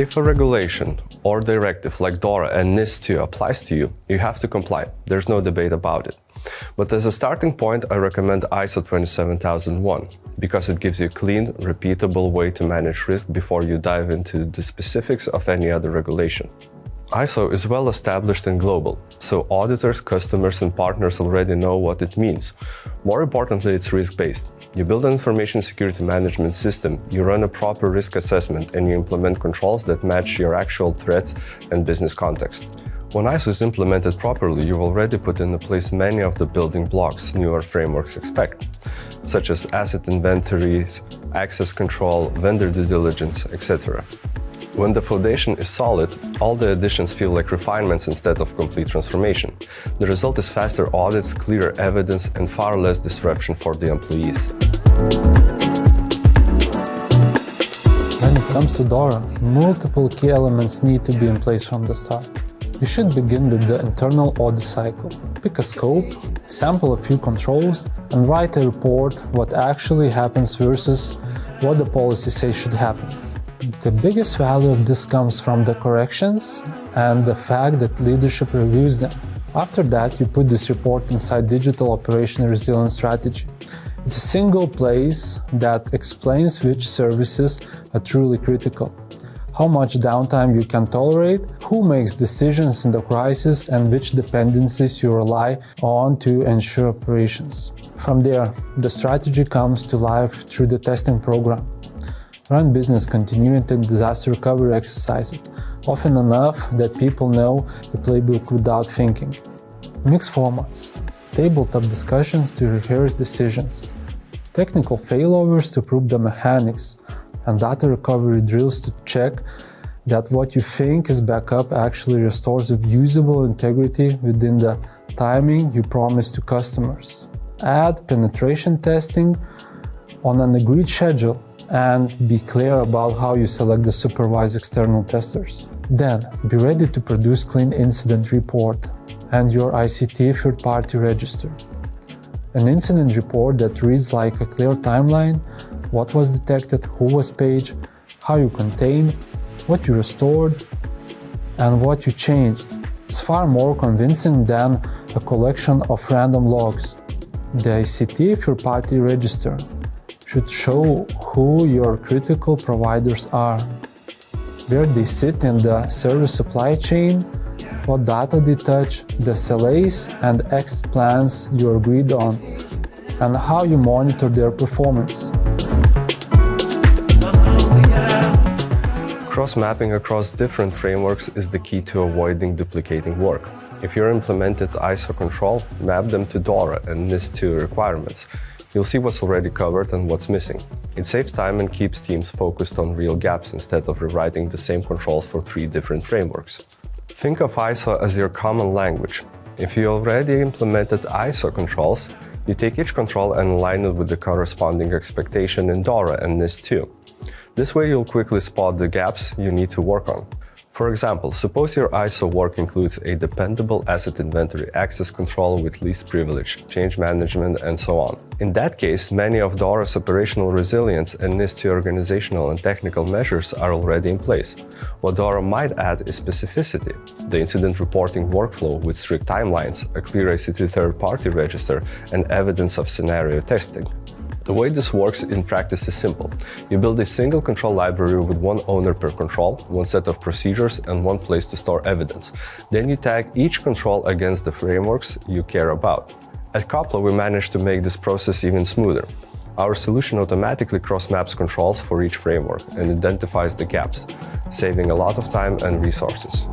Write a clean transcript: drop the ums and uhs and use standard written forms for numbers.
If a regulation or directive like DORA and NIS2 applies to you, you have to comply. There's no debate about it. But as a starting point, I recommend ISO 27001 because it gives you a clean, repeatable way to manage risk before you dive into the specifics of any other regulation. ISO is well established and global, so auditors, customers, and partners already know what it means. More importantly, it's risk-based. You build an information security management system, you run a proper risk assessment, and you implement controls that match your actual threats and business context. When ISO is implemented properly, you've already put into place many of the building blocks newer frameworks expect, such as asset inventories, access control, vendor due diligence, etc. When the foundation is solid, all the additions feel like refinements instead of complete transformation. The result is faster audits, clearer evidence, and far less disruption for the employees. When it comes to DORA, multiple key elements need to be in place from the start. You should begin with the internal audit cycle. Pick a scope, sample a few controls, and write a report what actually happens versus what the policy says should happen. The biggest value of this comes from the corrections and the fact that leadership reviews them. After that, you put this report inside Digital Operational Resilience Strategy. It's a single place that explains which services are truly critical, how much downtime you can tolerate, who makes decisions in the crisis, and which dependencies you rely on to ensure operations. From there, the strategy comes to life through the testing program. Run business continuity and disaster recovery exercises, often enough that people know the playbook without thinking. Mixed formats, tabletop discussions to rehearse decisions, technical failovers to prove the mechanics, and data recovery drills to check that what you think is backup actually restores a usable integrity within the timing you promised to customers. Add penetration testing on an agreed schedule and be clear about how you select the supervised external testers. Then, be ready to produce clean incident report and your ICT third-party register. An incident report that reads like a clear timeline, what was detected, who was paged, how you contained, what you restored, and what you changed. It's far more convincing than a collection of random logs. The ICT third-party register should show who your critical providers are, where they sit in the service supply chain, what data they touch, the SLAs and exit plans you agreed on, and how you monitor their performance. Cross-mapping across different frameworks is the key to avoiding duplicating work. If you implemented ISO control, map them to DORA and NIS2 requirements. You'll see what's already covered and what's missing. It saves time and keeps teams focused on real gaps instead of rewriting the same controls for 3 different frameworks. Think of ISO as your common language. If you already implemented ISO controls, you take each control and align it with the corresponding expectation in DORA and NIS2. This way you'll quickly spot the gaps you need to work on. For example, suppose your ISO work includes a dependable asset inventory, access control with least privilege, change management, and so on. In that case, many of DORA's operational resilience and NIS2 organizational and technical measures are already in place. What DORA might add is specificity, the incident reporting workflow with strict timelines, a clear ICT third-party register, and evidence of scenario testing. The way this works in practice is simple. You build a single control library with one owner per control, one set of procedures, and one place to store evidence. Then you tag each control against the frameworks you care about. At Copla, we managed to make this process even smoother. Our solution automatically cross-maps controls for each framework and identifies the gaps, saving a lot of time and resources.